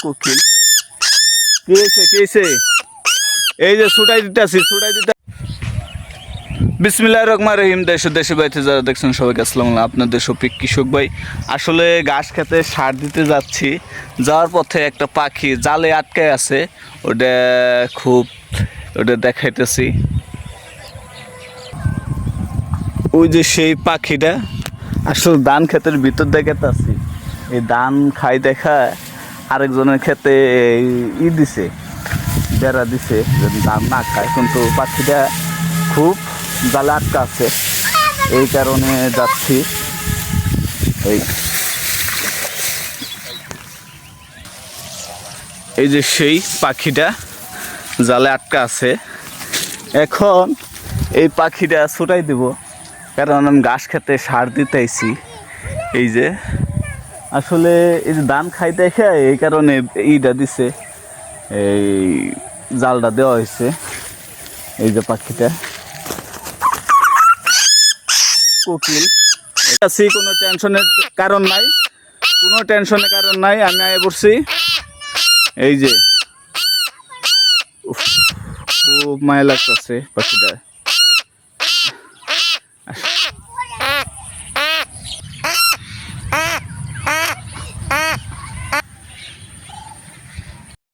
কোকিল কি এই যে ছুটাই দিতেছি বিসমিল্লাহির রহমানির রহিম। দেশে বাইরে যারা দেখছেন সবাইকে আসসালামু আলাইকুম। আপনাদের শফিক কৃষক ভাই। আসলে ঘাস খেতে সার দিতে যাচ্ছি, যাওয়ার পথে একটা পাখি জালে আটকায় আছে, ওটা দেখাইতেছি। ওই যে সেই পাখিটা আসলে ধান ক্ষেতের ভিতর দেখাইতেছি। এই ধান খাই দেখা আরেকজনের ক্ষেতে দিছে, বেড়া দিছে যদি ধান না খায়, কিন্তু পাখিটা খুব জালে আটকা আছে, এই কারণে যাচ্ছি। এই যে সেই পাখিটা জালে আটকা আছে। এখন এই পাখিটা ছুটাই দিব, কারণ আমি ঘাস খেতে সার দিতে আইছি। এই যে আসলে এই যে ধান খাই দেখে এই কারণে এইটা দিছে, এই জালটা দেওয়া হয়েছে। এই যে পাখিটা কোকিল, কোনো টেনশনের কারণ নাই, আমি আগে পড়ছি। এই যে খুব মায়া লাগতেছে পাখিটা।